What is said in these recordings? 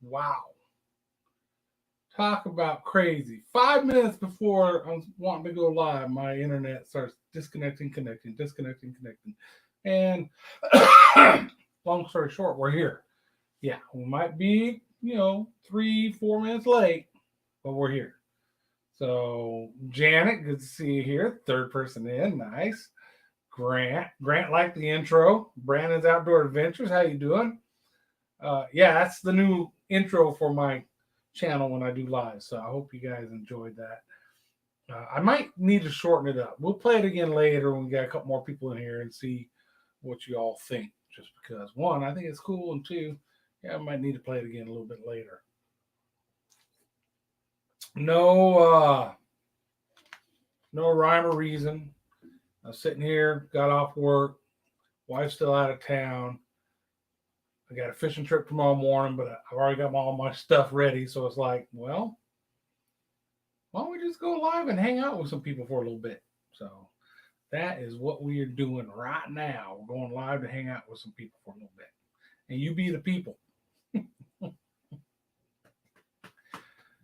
Wow. Talk about crazy. 5 minutes before I'm wanting to go live, my internet starts disconnecting, connecting, disconnecting, connecting. And long story short, we're here. Yeah, we might be, 3, 4 minutes late, but we're here. So, Janet, good to see you here. Third person in, nice. Grant liked the intro. Brandon's Outdoor Adventures, how you doing? Yeah, that's the new intro for my channel when I do live. So I hope you guys enjoyed that. I might need to shorten it up. We'll play it again later when we got a couple more people in here and see what you all think. Just because one, I think it's cool, and two, yeah, I might need to play it again a little bit later. No rhyme or reason. I was sitting here, got off work, wife's still out of town. I got a fishing trip tomorrow morning, but I've already got all my stuff ready. So it's like, well, why don't we just go live and hang out with some people for a little bit? So that is what we are doing right now. We're going live to hang out with some people for a little bit. And you be the people.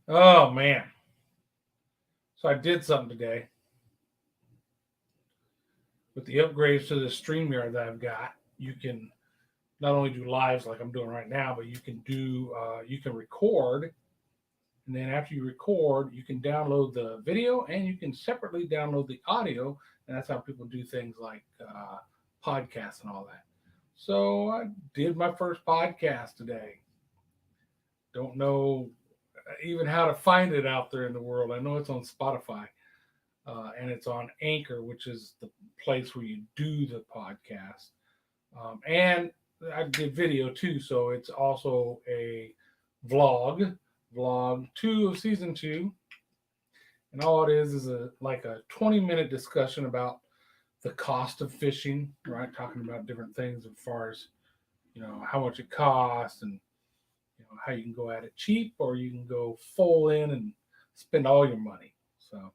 Oh, man. So I did something today. With the upgrades to the StreamYard that I've got, you can not only do lives like I'm doing right now, but you can record. And then after you record, you can download the video and you can separately download the audio. And that's how people do things like podcasts and all that. So I did my first podcast today. Don't know even how to find it out there in the world. I know it's on Spotify and it's on Anchor, which is the place where you do the podcast. And I did video too, so it's also a vlog 2 of season 2. And all it is a 20-minute discussion about the cost of fishing, right? Talking about different things as far as, how much it costs and, how you can go at it cheap or you can go full in and spend all your money. So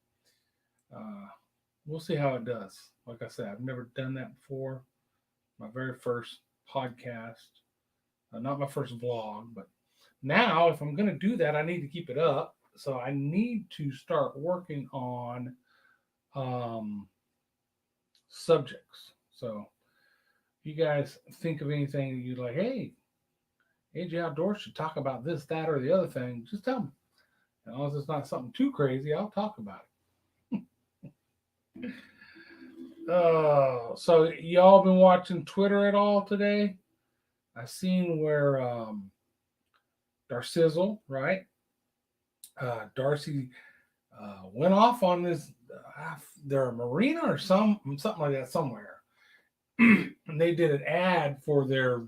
we'll see how it does. Like I said, I've never done that before. My very first podcast, not my first vlog, but now if I'm going to do that, I need to keep it up. So I need to start working on subjects. So if you guys think of anything you're like, hey, AJ Outdoors should talk about this, that, or the other thing, just tell me. As long as it's not something too crazy, I'll talk about it. So y'all been watching Twitter at all today? I seen where Darcizzle, right? Darcy went off on this their marina or something like that somewhere. And they did an ad for their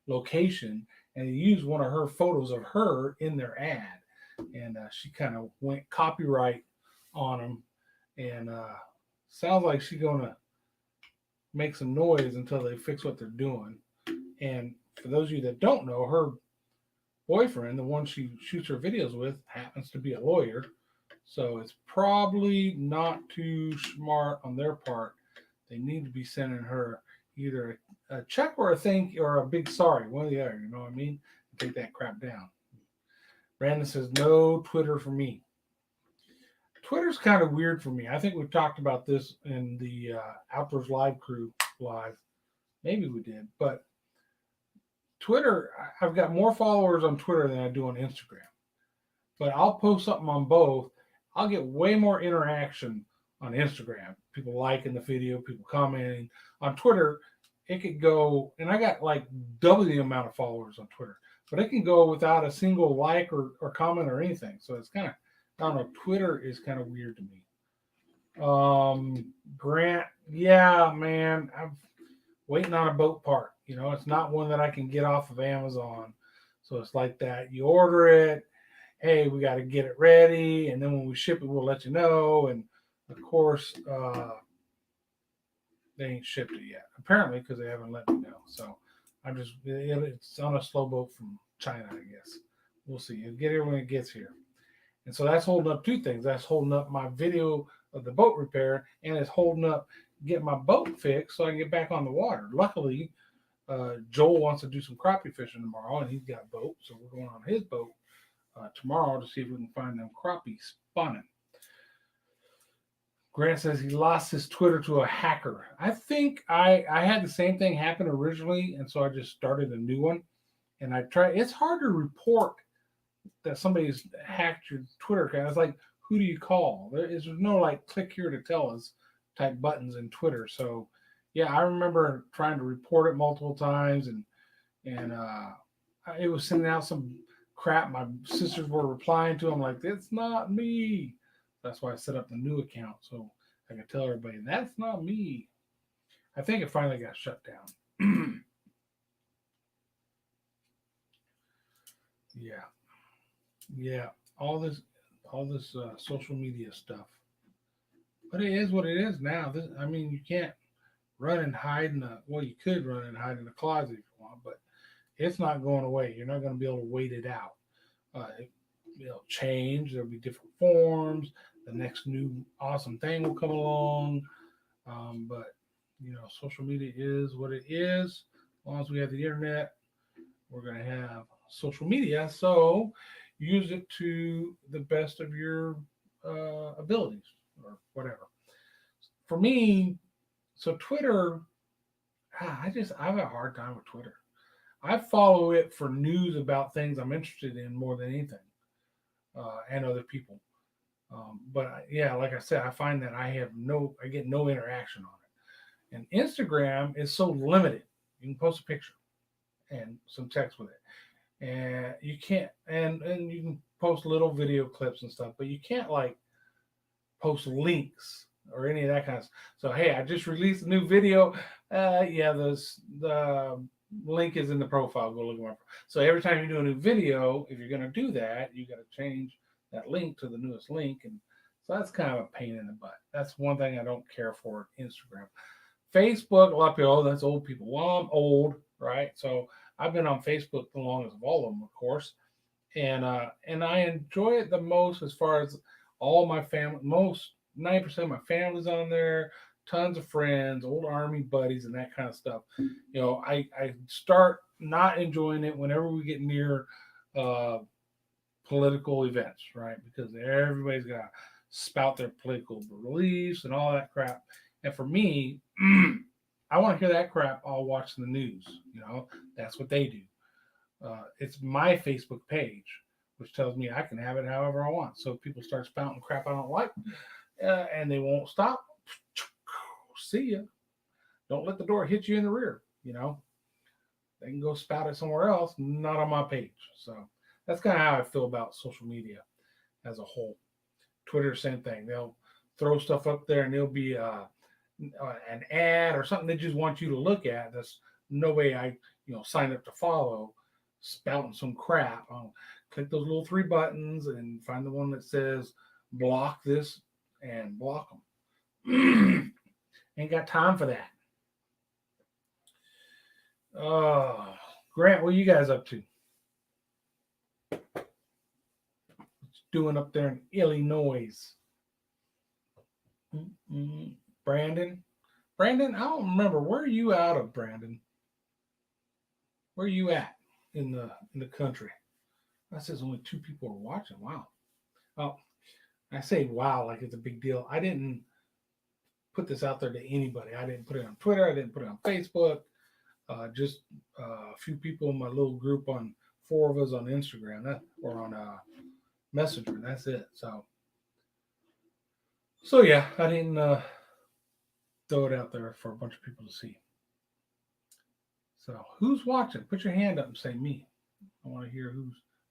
location and they used one of her photos of her in their ad. And she kind of went copyright on them. And sounds like she's going to make some noise until they fix what they're doing. And for those of you that don't know, her boyfriend, the one she shoots her videos with, happens to be a lawyer. So it's probably not too smart on their part. They need to be sending her either a check or a thank you or a big sorry, one or the other, you know what I mean? Take that crap down. Brandon says, no Twitter for me. Twitter's kind of weird for me. I think we've talked about this in the Outdoors Live Crew live. Maybe we did. But Twitter, I've got more followers on Twitter than I do on Instagram. But I'll post something on both. I'll get way more interaction on Instagram. People liking the video, people commenting. On Twitter, it could go, and I got like double the amount of followers on Twitter. But it can go without a single like or comment or anything. So it's kind of, I don't know, Twitter is kind of weird to me. Grant, yeah, man, waiting on a boat part. It's not one that I can get off of Amazon. So it's like that. You order it. Hey, we got to get it ready, and then when we ship it, we'll let you know. And of course, they ain't shipped it yet, apparently, because they haven't let me know. So it's on a slow boat from China, I guess. We'll see. It'll get here when it gets here. And so that's holding up two things. That's holding up my video of the boat repair, and it's holding up getting my boat fixed so I can get back on the water. Luckily, Joel wants to do some crappie fishing tomorrow, and he's got a boat, so we're going on his boat tomorrow to see if we can find them crappie spawning. Grant says he lost his Twitter to a hacker. I think I had the same thing happen originally, and so I just started a new one. And I try. It's hard to report that somebody's hacked your Twitter account. It's like, who do you call? There's no like click here to tell us type buttons in Twitter. So yeah, I remember trying to report it multiple times, and it was sending out some crap. My sisters were replying to them like, "It's not me." That's why I set up the new account so I could tell everybody that's not me. I think it finally got shut down. Yeah, yeah. All this social media stuff. But it is what it is now. I mean, you can't run and hide in the. Well, you could run and hide in the closet if you want, but it's not going away. You're not going to be able to wait it out. It'll change. There'll be different forms. The next new awesome thing will come along. But social media is what it is. As long as we have the internet, we're going to have social media. So use it to the best of your abilities or whatever. For me, so Twitter, I have a hard time with Twitter. I follow it for news about things I'm interested in more than anything, and other people. But yeah, like I said, I find that I get no interaction on it. And Instagram is so limited. You can post a picture and some text with it, and you can't, and you can post little video clips and stuff, but you can't like post links or any of that kind of stuff. So hey, I just released a new video. Yeah, the link is in the profile. Go look at my. So every time you do a new video, if you're going to do that, you got to change that link to the newest link, and so that's kind of a pain in the butt. That's one thing I don't care for Instagram. Facebook, a lot of people, oh, that's old people. Well, I'm old, right? So I've been on Facebook the longest of all of them, of course, and I enjoy it the most as far as all my family. Most 90% of my family's on there. Tons of friends, old army buddies, and that kind of stuff. I start not enjoying it whenever we get near uh, political events, right? Because everybody's got to spout their political beliefs and all that crap. And for me, I want to hear that crap. I'll watch the news. That's what they do. It's my Facebook page, which tells me I can have it however I want. So if people start spouting crap I don't like, and they won't stop, see ya. Don't let the door hit you in the rear. They can go spout it somewhere else, not on my page. So that's kind of how I feel about social media as a whole. Twitter, same thing. They'll throw stuff up there, and there'll be an ad or something they just want you to look at. That's no way I sign up to follow, spouting some crap. I'll click those little three buttons and find the one that says block this and block them. Ain't got time for that. Grant, what are you guys up to? What's doing up there in Illinois? Brandon, I don't remember. Where are you out of, Brandon? Where are you at in the country? That says only 2 people are watching. Wow. Oh, I say wow like it's a big deal. I didn't put this out there to anybody. I didn't put it on Twitter. I didn't put it on Facebook. Just a few people in my little group on 4 of us on Instagram or on Messenger. That's it. So yeah, I didn't throw it out there for a bunch of people to see. So who's watching? Put your hand up and say me. I want to hear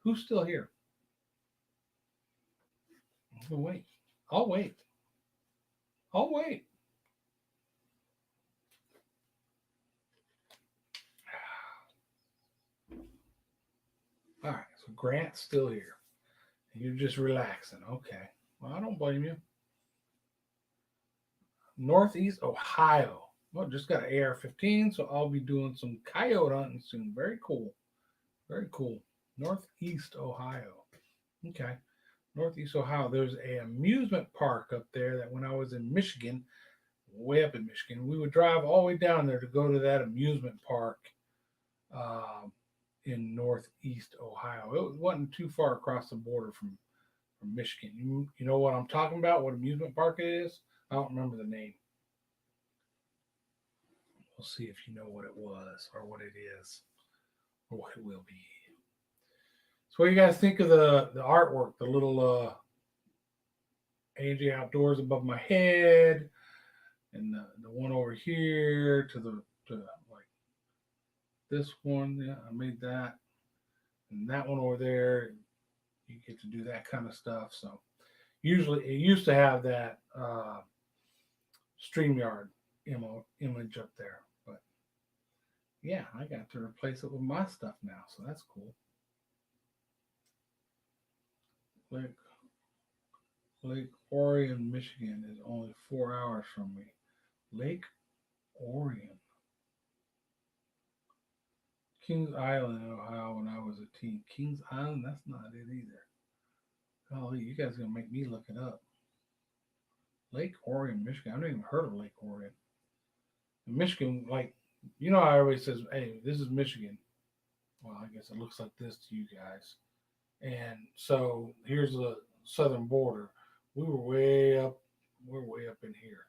who's still here. I'll wait. I'll wait. So Grant's still here. And you're just relaxing. Okay. Well, I don't blame you. Northeast Ohio. Well, just got an AR-15, so I'll be doing some coyote hunting soon. Very cool. Very cool. Northeast Ohio. Okay. Northeast Ohio. There's a amusement park up there that when I was in Michigan, way up in Michigan, we would drive all the way down there to go to that amusement park um, in Northeast Ohio. It wasn't too far across the border from Michigan. You know what I'm talking about? What amusement park it is? I don't remember the name. We'll see if you know what it was or what it is or what it will be. So, what do you guys think of the artwork? The little AJ Outdoors above my head, and the one over here to like this one. Yeah, I made that, and that one over there. You get to do that kind of stuff. So, usually it used to have that StreamYard image up there, but yeah, I got to replace it with my stuff now, so that's cool. Lake Lake Orion, Michigan is only 4 hours from me. Lake Orion, Kings Island, Ohio. When I was a teen, Kings Island. That's not it either. Golly, you guys are gonna make me look it up. Lake Orion, Michigan. I've never even heard of Lake Orion. In Michigan, like how everybody says, "Hey, this is Michigan." Well, I guess it looks like this to you guys. And so here's the southern border. We were way up. We're way up in here,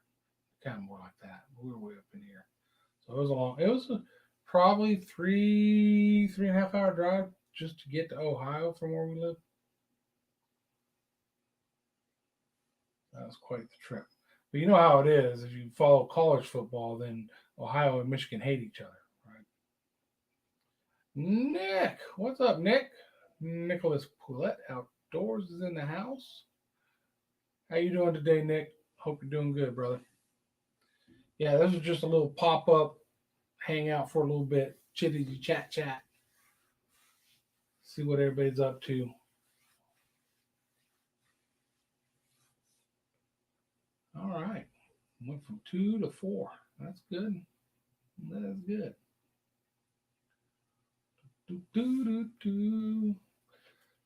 kind of more like that. We were way up in here. So it was a long. It was probably 3.5 hour drive just to get to Ohio from where we live. That was quite the trip. But you know how it is. If you follow college football, then Ohio and Michigan hate each other, right? Nick, what's up, Nick? Nicholas Poulette Outdoors is in the house. How you doing today, Nick? Hope you're doing good, brother. Yeah, this is just a little pop up, hang out for a little bit, chitty chat chat, see what everybody's up to. All right, went from 2 to 4. That's good. That's good. Do, do, do, do.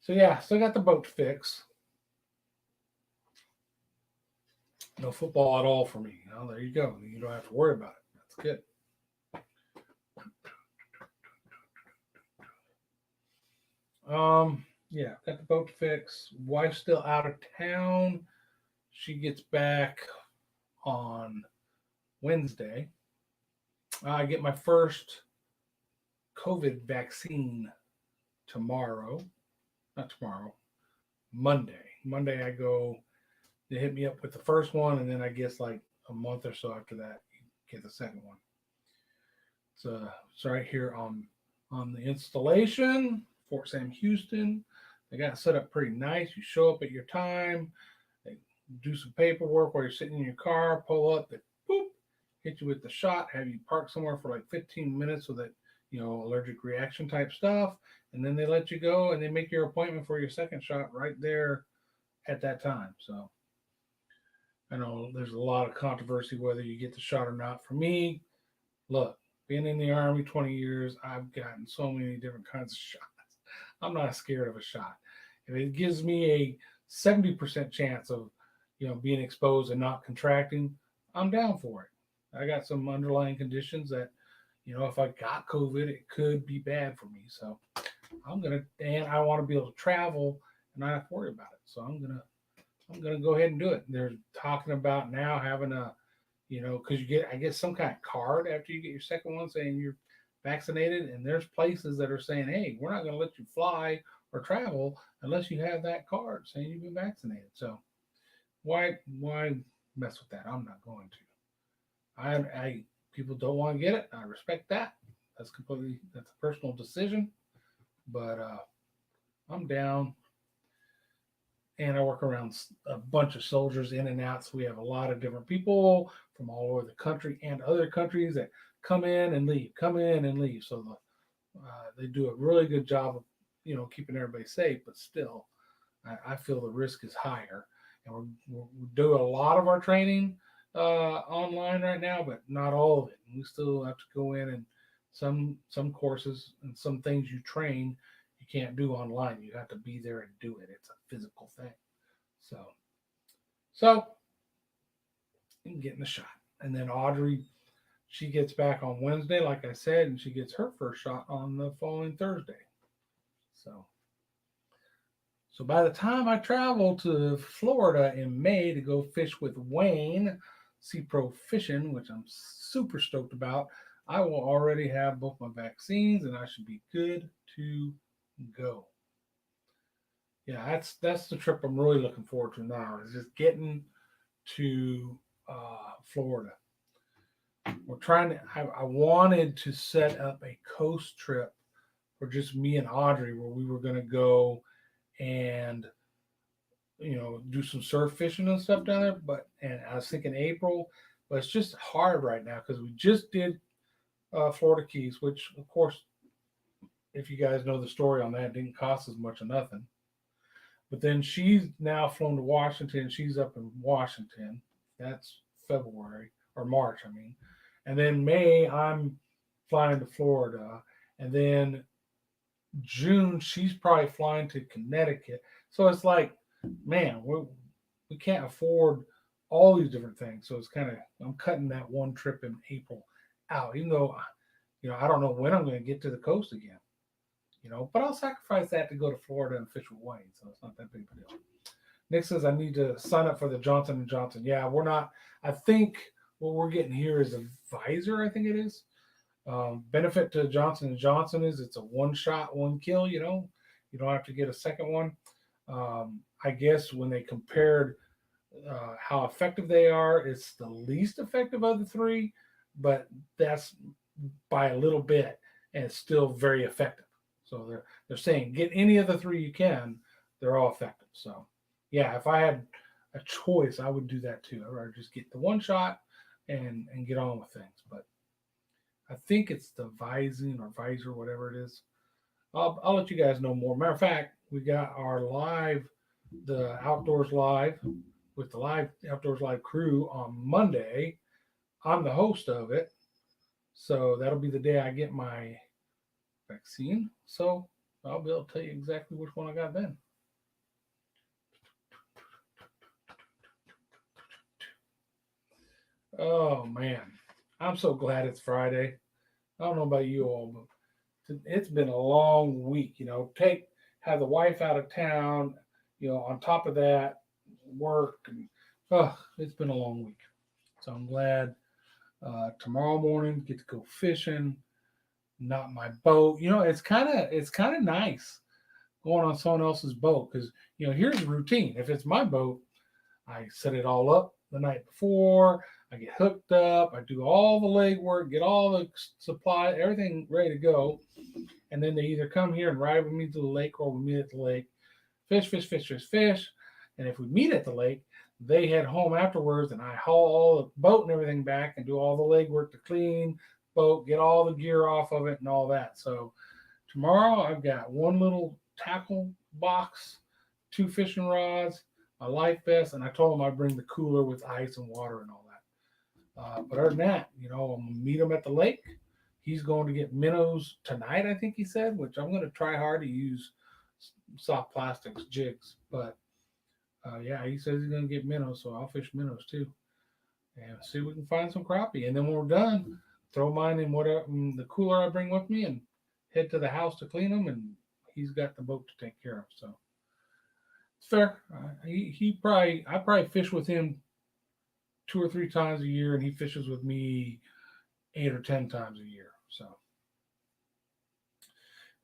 So yeah, still got the boat fix. No football at all for me. Well, there you go. You don't have to worry about it. That's good. Yeah, got the boat fix. Wife's still out of town. She gets back on Wednesday. I get my first COVID vaccine tomorrow. Not tomorrow, Monday. Monday, I go, they hit me up with the first one, and then I guess like a month or so after that, you get the second one. It's right here on the installation, Fort Sam Houston. They got it set up pretty nice. You show up at your time, they do some paperwork while you're sitting in your car, pull up, they boop, hit you with the shot, have you park somewhere for like 15 minutes so that allergic reaction type stuff, and then they let you go and they make your appointment for your second shot right there at that time. So I know there's a lot of controversy whether you get the shot or not. For me, look, being in the Army 20 years, I've gotten so many different kinds of shots. I'm not scared of a shot. If it gives me a 70% chance of being exposed and not contracting, I'm down for it. I got some underlying conditions that if I got COVID, it could be bad for me. So and I want to be able to travel and not have to worry about it. So I'm gonna go ahead and do it. They're talking about now having a, because you get, I guess, some kind of card after you get your second one saying you're vaccinated. And there's places that are saying, hey, we're not going to let you fly or travel unless you have that card saying you've been vaccinated. So why mess with that? I'm not going to. I people don't want to get it. I respect that. That's a personal decision. But I'm down. And I work around a bunch of soldiers in and out. So we have a lot of different people from all over the country and other countries that come in and leave. So they do a really good job of keeping everybody safe, but still, I feel the risk is higher. And we do a lot of our training online right now, but not all of it. We still have to go in, and some courses and some things you train you can't do online. You have to be there and do it. It's a physical thing. So I'm getting the shot. And then Audrey, she gets back on Wednesday, like I said, and she gets her first shot on the following Thursday. So by the time I travel to Florida in May to go fish with Wayne, Sea Pro Fishing, which I'm super stoked about, I will already have both my vaccines and I should be good to go. Yeah, that's the trip I'm really looking forward to now, is just getting to Florida. We're trying to. I wanted to set up a coast trip for just me and Audrey, where we were going to go and do some surf fishing and stuff down there. And I was thinking April, but it's just hard right now because we just did Florida Keys, which of course, if you guys know the story on that, it didn't cost us much of nothing. But then she's now flown to Washington. She's up in Washington. That's February or March, I mean. And then May, I'm flying to Florida. And then June, she's probably flying to Connecticut. So it's like, man, we can't afford all these different things. So it's kind of, I'm cutting that one trip in April out, even though, I don't know when I'm going to get to the coast again. But I'll sacrifice that to go to Florida and fish with Wayne, so it's not that big of a deal. Nick says I need to sign up for the Johnson & Johnson. Yeah, we're not. I think what we're getting here is a visor, I think it is. Benefit to Johnson & Johnson is it's a one shot, one kill, you don't have to get a second one. I guess when they compared how effective they are, it's the least effective of the three, but that's by a little bit, and it's still very effective. So they're saying get any of the three you can, they're all effective. So yeah, if I had a choice, I would do that too. I'd rather just get the one shot and get on with things. But I think it's the visor, whatever it is. I'll let you guys know more. Matter of fact, we got our the Outdoors Live with the Outdoors Live crew on Monday. I'm the host of it. So that'll be the day I get my vaccine. So I'll be able to tell you exactly which one I got then. Oh man, I'm so glad it's Friday. I don't know about you all, but it's been a long week. Have the wife out of town. On top of that, work, and it's been a long week. So I'm glad tomorrow morning get to go fishing. Not my boat. It's kind of nice going on someone else's boat because here's the routine. If it's my boat, I set it all up the night before. I get hooked up. I do all the legwork, get all the supply, everything ready to go, and then they either come here and ride with me to the lake, or we meet at the lake, fish, fish, fish, fish, fish. And if we meet at the lake, they head home afterwards, and I haul all the boat and everything back and do all the legwork to clean boat, get all the gear off of it and all that. So tomorrow I've got one little tackle box, 2 fishing rods, my life vest, and I told him I'd bring the cooler with ice and water and all that. But other than that, I'm going to meet him at the lake. He's going to get minnows tonight, I think he said, which I'm going to try hard to use soft plastics, jigs. But yeah, he says he's going to get minnows, so I'll fish minnows too. And see if we can find some crappie. And then when we're done, throw mine in the cooler I bring with me and head to the house to clean them. And he's got the boat to take care of. So it's fair. I probably fish with him 2 or 3 times a year, and he fishes with me 8 or 10 times a year. So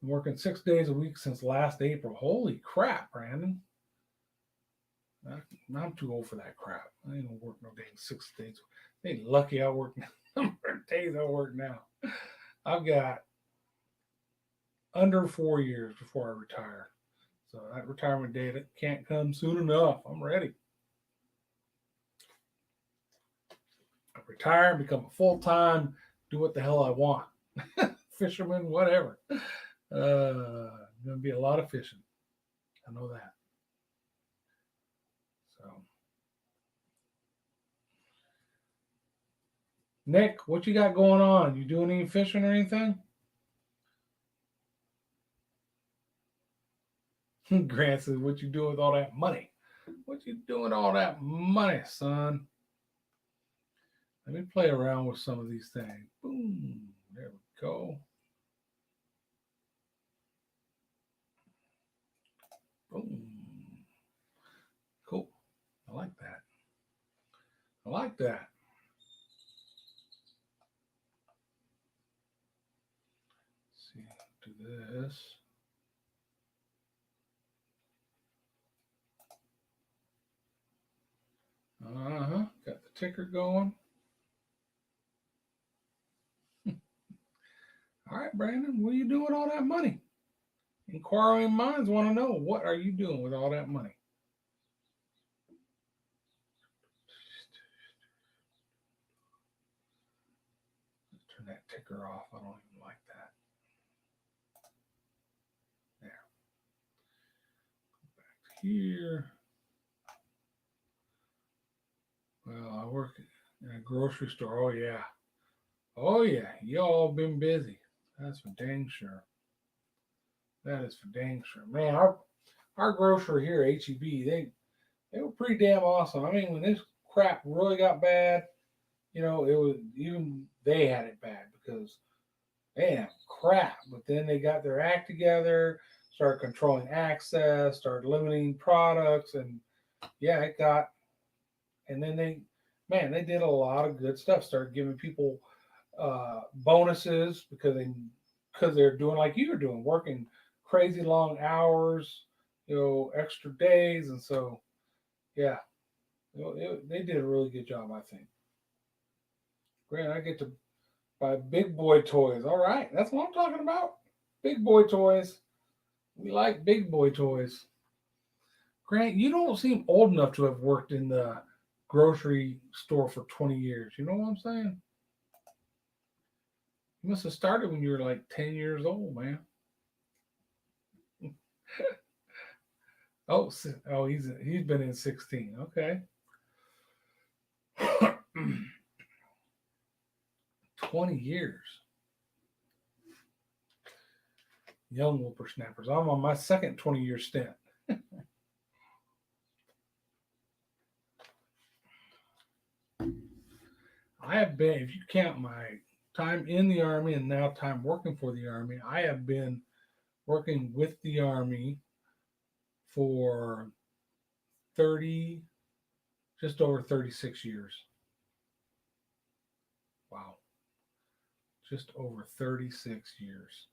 I'm working 6 days a week since last April. Holy crap, Brandon. I'm too old for that crap. I ain't gonna work no dang 6 days. I ain't lucky I work number of days I work now. I've got under 4 years before I retire. So that retirement date can't come soon enough. I'm ready. I retire, become a full-time, do what the hell I want. Fisherman, whatever. going to be a lot of fishing. I know that. So, Nick, what you got going on? You doing any fishing or anything? Grant says, "What you doing with all that money? What you doing with all that money, son?" Let me play around with some of these things. Boom. There we go. Boom. Cool. I like that. I like that. Let's see. Do this. Uh-huh. Got the ticker going. All right, Brandon, what are you doing with all that money? Inquiring minds want to know, what are you doing with all that money? Let's turn that ticker off. I don't even like that. There. Go back to here. Well, I work in a grocery store. Oh, yeah. Oh, yeah. Y'all been busy. That's for dang sure. That is for dang sure. Man, our grocery here, HEB, they were pretty damn awesome. I mean, when this crap really got bad, it was even they had it bad because they didn't have crap. But then they got their act together, started controlling access, started limiting products, and yeah, it got. And then they did a lot of good stuff. Started giving people bonuses because they're doing like you're doing, working crazy long hours, extra days, and so yeah, they did a really good job, I think. Grant, I get to buy big boy toys. All right, that's what I'm talking about. Big boy toys. We like big boy toys. Grant, you don't seem old enough to have worked in the grocery store for 20 years. You know what I'm saying? You must have started when you were like 10 years old, man. Oh, he's been in 16. Okay. 20 years. Young whippersnappers. I'm on my second 20-year stint. I have been, if you count my time in the Army and now time working for the Army, I have been working with the Army for 30, just over 36 years. Wow. Just over 36 years.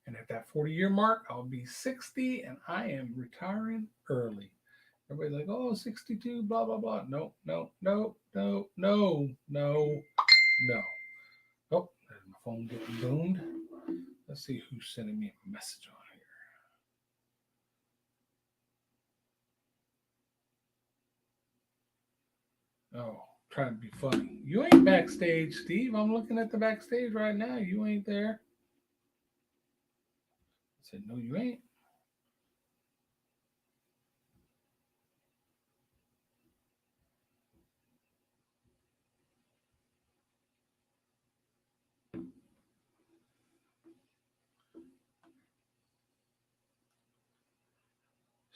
And at that 40-year mark, I'll be 60 and I am retiring early. Everybody's like, oh, 62, blah, blah, blah. No, no, no, no, no, no, no. Oh, there's my phone getting boomed. Let's see who's sending me a message on here. Oh, trying to be funny. You ain't backstage, Steve. I'm looking at the backstage right now. You ain't there. I said, no, you ain't.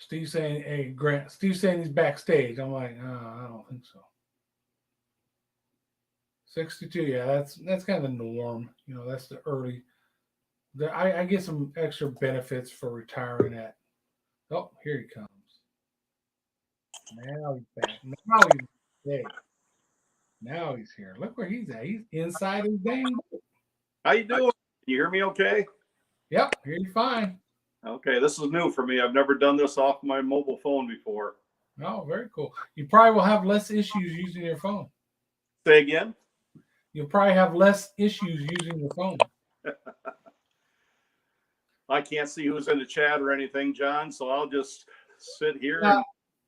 Steve saying, hey, Grant, Steve saying he's backstage. I'm like, I don't think so. 62, yeah, that's kind of the norm. That's the early. I get some extra benefits for retiring at. Oh, here he comes. Now he's back. Hey, now he's here. Look where he's at. He's inside his dang. How you doing? Can you hear me okay? Yep, hear you fine. Okay, this is new for me. I've never done this off my mobile phone before. Oh, very cool. You probably will have less issues using your phone. Say again? You'll probably have less issues using your phone. I can't see who's in the chat or anything, John, so I'll just sit here.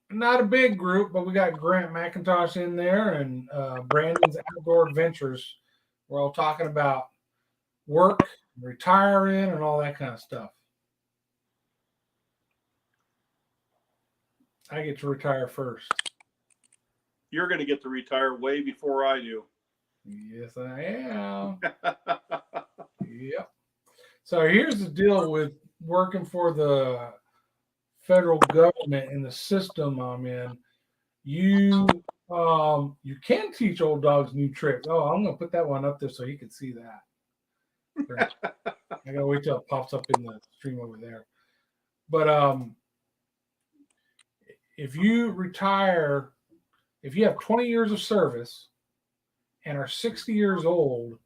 Not a big group, but we got Grant McIntosh in there and Brandon's Outdoor Adventures. We're all talking about work, retire in and all that kind of stuff. I get to retire first. You're going to get to retire way before I do. Yes, I am. Yep. So here's the deal with working for the federal government in the system I'm in. You can teach old dogs new tricks. Oh, I'm gonna put that one up there so you can see that. I gotta wait till it pops up in the stream over there. But if you retire, if you have 20 years of service and are 60 years old,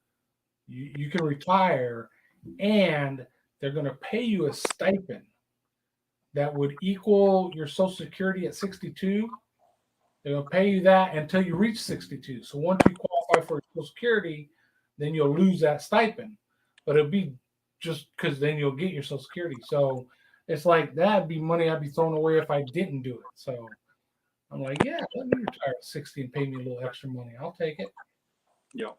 you can retire, and they're going to pay you a stipend that would equal your Social Security at 62. They're going to pay you that until you reach 62. So once you qualify for Social Security, then you'll lose that stipend. But it'll be just because then you'll get your Social Security. So it's like that'd be money I'd be throwing away if I didn't do it. So I'm like, yeah, let me retire at 60 and pay me a little extra money. I'll take it. Yeah.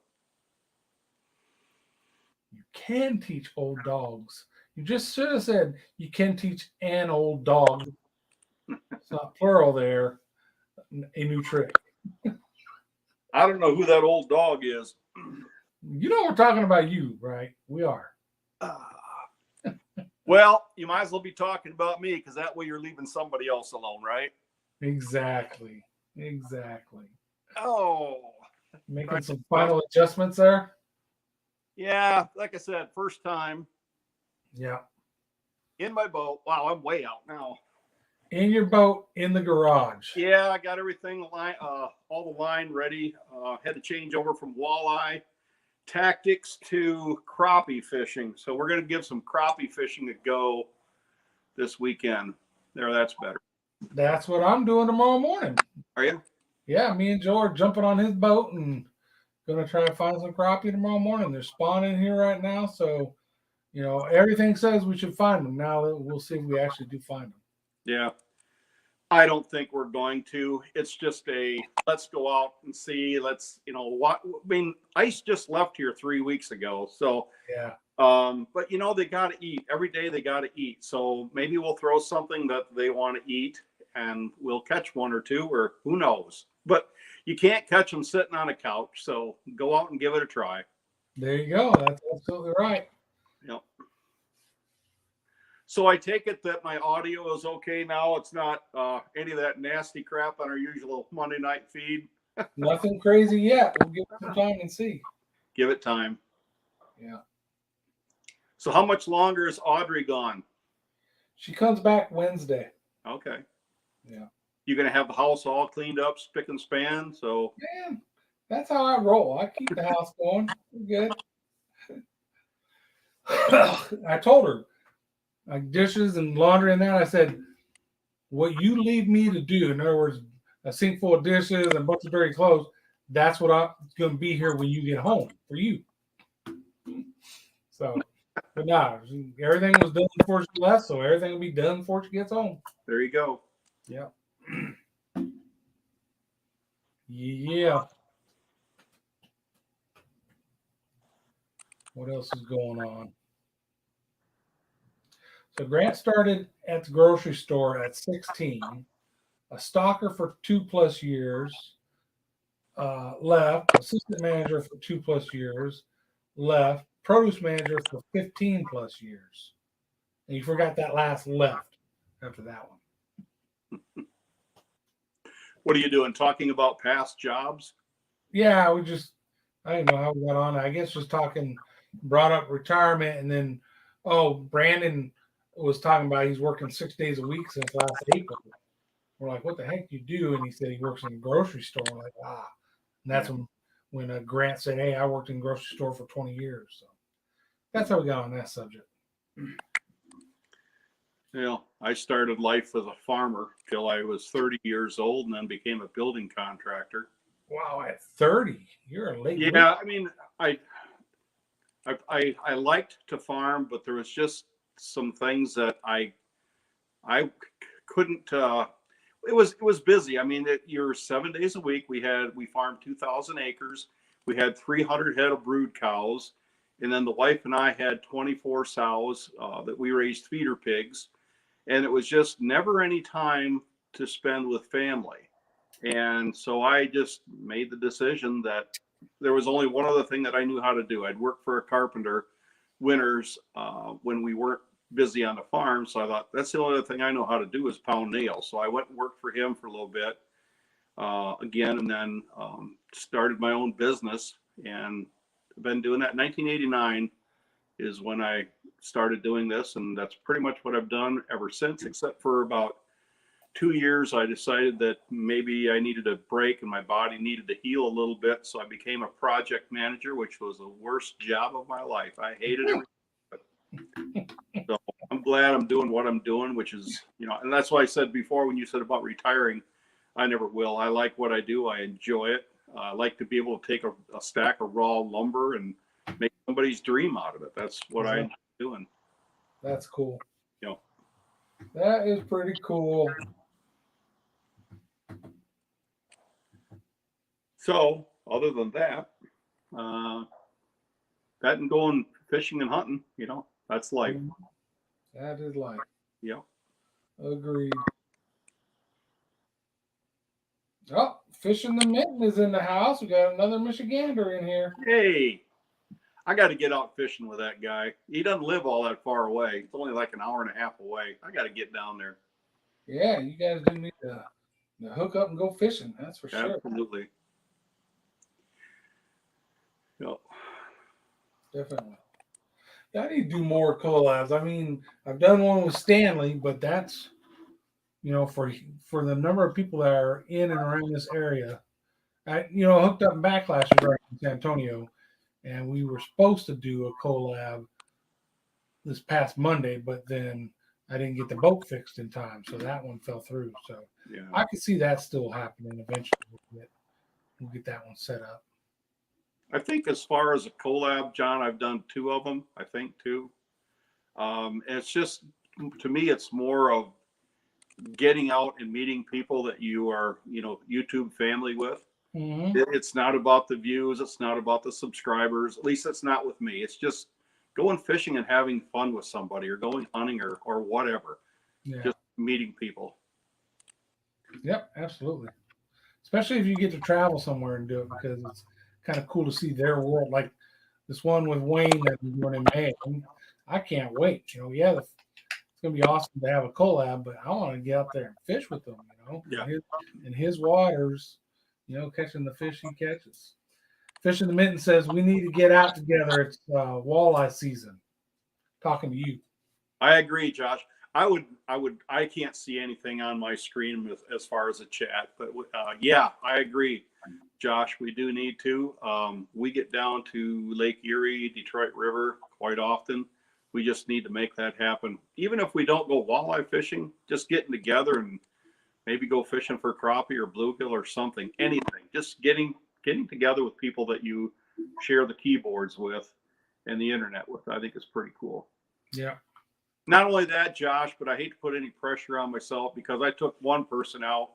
You can teach old dogs. You just should have said you can teach an old dog. It's not plural there. A new trick. I don't know who that old dog is. You know we're talking about you, right? We are. Well, you might as well be talking about me because that way you're leaving somebody else alone, right? Exactly. Oh. Making some final adjustments there. Yeah, like I said, first time Yeah. in my boat. Wow, I'm way out now. In your boat, in the garage. Yeah, I got everything all the line ready. Had to change over from walleye tactics to crappie fishing. So we're going to give some crappie fishing a go this weekend. There, that's better. That's what I'm doing tomorrow morning. Are you? Yeah, me and Joe are jumping on his boat and going to try to find some crappie tomorrow morning. They're spawning here right now. So, everything says we should find them. Now we'll see if we actually do find them. Yeah. I don't think we're going to. It's just let's go out and see. Let's, what I mean, ice just left here 3 weeks ago. So, yeah. But they got to eat every day. They got to eat. So maybe we'll throw something that they want to eat and we'll catch one or two, or who knows. But you can't catch them sitting on a couch. So go out and give it a try. There you go. That's absolutely right. Yep. So I take it that my audio is okay now. It's not any of that nasty crap on our usual Monday night feed. Nothing crazy yet. We'll give it some time and see. Give it time. Yeah. So how much longer is Audrey gone? She comes back Wednesday. Okay. Yeah. You're going to have the house all cleaned up, spick and span. So man, that's how I roll. I keep the house going. We're good. I told her, like dishes and laundry and that, I said, what you leave me to do, in other words, a sink full of dishes and a bunch of dirty clothes, that's what I'm going to be here when you get home for you. So, but nah, everything was done before she left, so everything will be done before she gets home. There you go. Yeah. Yeah. What else is going on? So Grant started at the grocery store at 16, a stalker for 2+ years, left, assistant manager for 2+ years, left, produce manager for 15+ years. And you forgot that last left after that one. What are you doing? Talking about past jobs? Yeah, I don't know how we got on. I guess just talking, brought up retirement, and then, Brandon was talking about he's working 6 days a week since last April. We're like, what the heck do you do? And he said he works in a grocery store. We're like, And that's when Grant said, hey, I worked in a grocery store for 20 years. So that's how we got on that subject. I started life as a farmer till I was 30 years old and then became a building contractor. Wow, at 30, you're a late. Yeah, I mean, I liked to farm, but there was just some things that I couldn't. It was busy. I mean, you're 7 days a week. We farmed 2,000 acres. We had 300 head of brood cows, And then the wife and I had 24 sows that we raised feeder pigs. And it was just never any time to spend with family. And so I just made the decision that there was only one other thing that I knew how to do. I'd worked for a carpenter winters when we weren't busy on the farm. So I thought that's the only other thing I know how to do is pound nails. So I went and worked for him for a little bit again, and then started my own business, and been doing that. 1989 is when I started doing this, and that's pretty much what I've done ever since, except for about 2 years I decided that maybe I needed a break and my body needed to heal a little bit, so I became a project manager, which was the worst job of my life. I hated it. So I'm glad I'm doing what I'm doing, which is, and that's why I said before when you said about retiring, I never will. I like what I do. I enjoy it. I like to be able to take a stack of raw lumber and make somebody's dream out of it. That's what I enjoy doing. That's cool. That is pretty cool. So other than that, that and going fishing and hunting, that's life. That is life. Yeah. Agreed. Oh, Fishing the Mitten is in the house. We got another Michigander in here. Hey, I got to get out fishing with that guy. He doesn't live all that far away. It's only like an hour and a half away. I got to get down there. Yeah, you guys do need to hook up and go fishing. That's for sure. Absolutely. Yep. Definitely. I need to do more collabs. I mean, I've done one with Stanley, but that's for the number of people that are in and around this area. I hooked up in Backlash right in San Antonio, and we were supposed to do a collab this past Monday, but then I didn't get the boat fixed in time, so that one fell through. So yeah. I could see that still happening eventually. We'll get that one set up. I think as far as a collab, John, I've done 2 of them. I think 2. It's just, to me, it's more of getting out and meeting people that you are, YouTube family with. Mm-hmm. It's not about the views. It's not about the subscribers. At least it's not with me. It's just going fishing and having fun with somebody, or going hunting or whatever. Yeah. Just meeting people. Yep, absolutely. Especially if you get to travel somewhere and do it, because it's kind of cool to see their world. Like this one with Wayne that we're doing in May. I can't wait. It's going to be awesome to have a collab, but I want to get out there and fish with them, Yeah. In his waters, catching the fish he catches. Fishing the Mitten says we need to get out together. It's walleye season. Talking to you. I agree, Josh. I can't see anything on my screen as far as a chat, but yeah, I agree, Josh. We do need to. We get down to Lake Erie, Detroit River quite often. We just need to make that happen. Even if we don't go walleye fishing, just getting together and maybe go fishing for crappie or bluegill or something, anything. Just getting together with people that you share the keyboards with and the internet with, I think is pretty cool. Yeah. Not only that, Josh, but I hate to put any pressure on myself, because I took one person out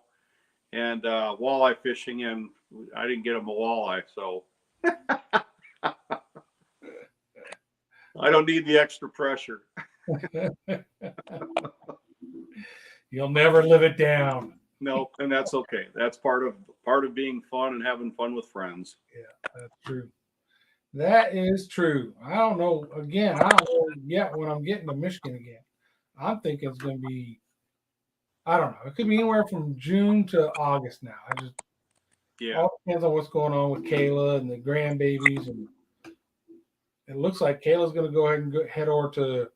and walleye fishing, and I didn't get him a walleye. So I don't need the extra pressure. You'll never live it down. No, and that's okay. That's part of being fun and having fun with friends. Yeah, that's true. That is true. I don't know. Again, I don't know yet when I'm getting to Michigan again. I'm thinking it's going to be, I don't know. It could be anywhere from June to August now. All depends on what's going on with Kayla and the grandbabies. And it looks like Kayla's going to go ahead and head over to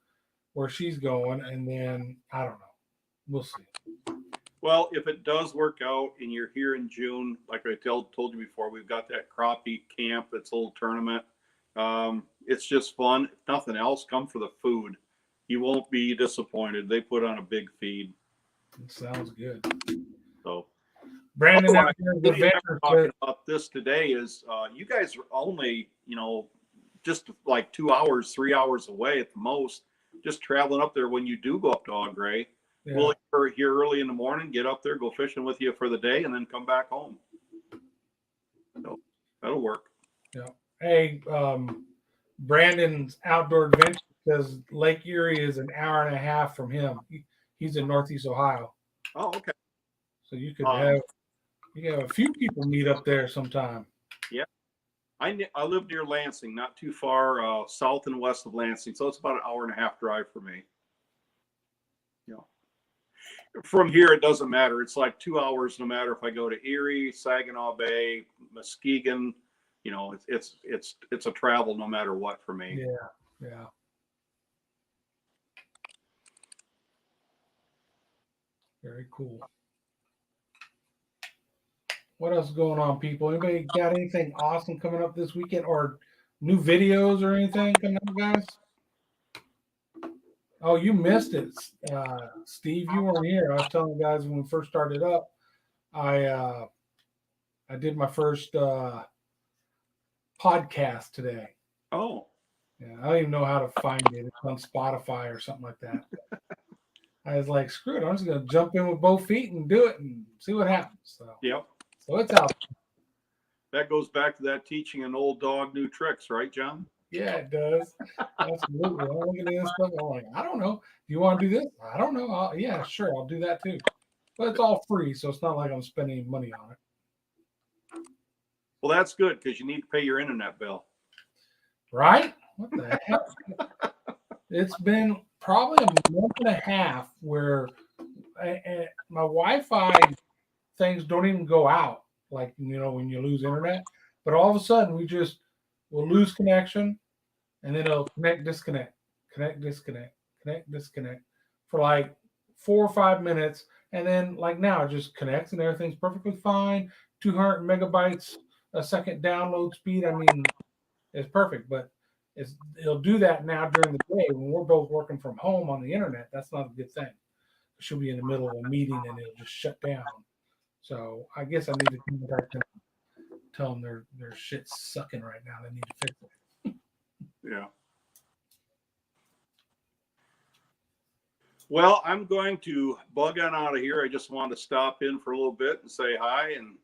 where she's going. And then, I don't know. We'll see. Well, if it does work out and you're here in June, like I told you before, we've got that crappie camp. It's a little tournament. It's just fun. If nothing else, come for the food. You won't be disappointed. They put on a big feed. It sounds good. So, Brandon, talking about this today is you guys are only, just like 2 hours, 3 hours away at the most, just traveling up there when you do go up to Au Gres. Yeah. We'll here early in the morning, get up there, go fishing with you for the day, and then come back home. So that'll work. Yeah. Hey, Brandon's outdoor adventure because Lake Erie is an hour and a half from him. He's in Northeast Ohio, Oh, okay. so you could have a few people meet up there sometime. Yeah, I live near Lansing, not too far south and west of Lansing, so it's about an hour and a half drive for me. Yeah. From here, it doesn't matter. It's like 2 hours, no matter if I go to Erie, Saginaw Bay, Muskegon. You know, it's a travel no matter what for me. Yeah. Very cool. What else is going on, people? Anybody got anything awesome coming up this weekend, or new videos or anything coming up, guys? Oh, you missed it, Steve. You weren't here. I was telling you guys when we first started up, I did my first podcast today. Oh. Yeah, I don't even know how to find it. It's on Spotify or something like that. I was like, screw it. I'm just going to jump in with both feet and do it and see what happens. So, yep. So it's out. That goes back to that teaching an old dog new tricks, right, John? Yeah, it does. Absolutely. I'm looking at this stuff. I'm like, I don't know. Do you want to do this? I don't know. Yeah, sure. I'll do that too. But it's all free, so it's not like I'm spending money on it. Well, that's good because you need to pay your internet bill. Right? What the heck? It's been probably a month and a half where my Wi-Fi things don't even go out, like, you know, when you lose internet. But all of a sudden, we'll lose connection, and then it'll disconnect for like 4 or 5 minutes. And then, like now, it just connects and everything's perfectly fine. 200 megabytes a second download speed. I mean, it's perfect, but it'll do that now during the day when we're both working from home on the internet. That's not a good thing. She'll be in the middle of a meeting and it'll just shut down. So I guess I need to contact them, tell them their shit's sucking right now. They need to fix it. Yeah. Well, I'm going to bug on out of here. I just wanted to stop in for a little bit and say hi, and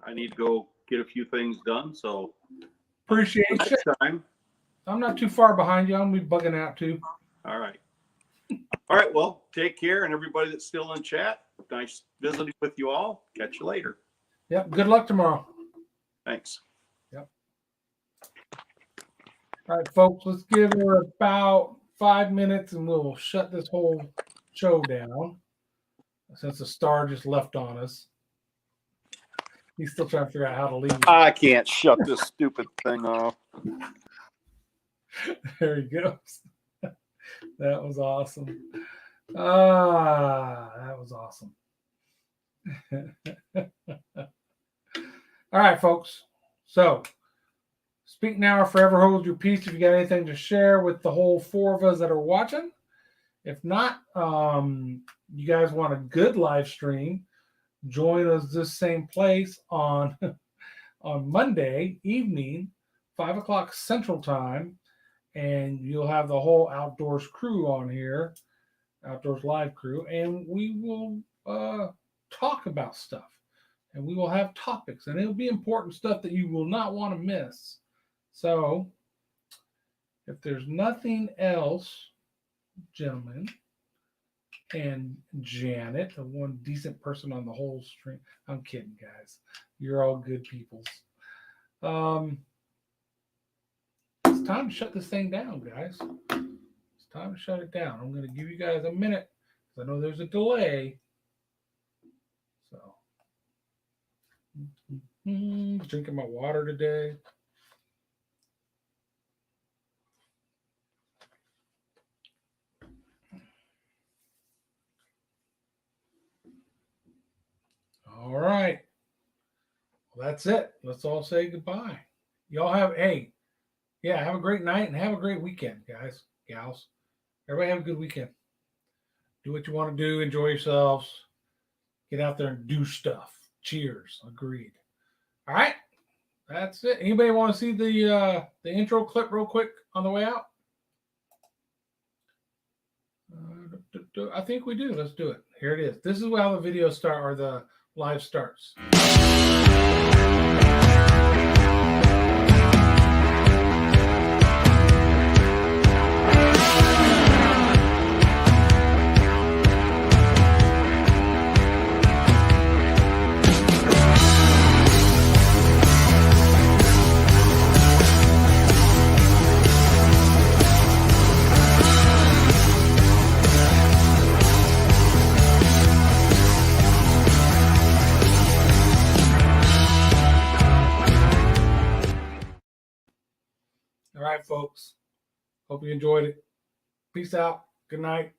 I need to go get a few things done. So appreciate next you. Time. I'm not too far behind you. I'm gonna be bugging out too. All right. All right. Well, take care, and everybody that's still in chat. Nice visiting with you all. Catch you later. Yep. Good luck tomorrow. Thanks. Yep. All right, folks. Let's give her about 5 minutes, and we'll shut this whole show down. Since the star just left on us, he's still trying to figure out how to leave. I can't shut this stupid thing off. There he goes. That was awesome. That was awesome. All right, folks. So, speak now or forever hold your peace. If you got anything to share with the whole 4 of us that are watching. If not, you guys want a good live stream, join us this same place on Monday evening, 5 o'clock Central Time, and you'll have the whole Outdoors crew on here, Outdoors Live crew, and we will talk about stuff, and we will have topics, and it'll be important stuff that you will not want to miss. So, if there's nothing else, gentlemen, and Janet, the one decent person on the whole stream. I'm kidding, guys. You're all good peoples. It's time to shut this thing down, guys. It's time to shut it down. I'm going to give you guys a minute because I know there's a delay. So, drinking my water today. All right. Well, that's it. Let's all say goodbye. Y'all have have a great night and have a great weekend, guys, gals. Everybody have a good weekend. Do what you want to do. Enjoy yourselves. Get out there and do stuff. Cheers. Agreed. All right. That's it. Anybody want to see the intro clip real quick on the way out? I think we do. Let's do it. Here it is. This is how the video start or the live starts. All right, folks. Hope you enjoyed it. Peace out. Good night.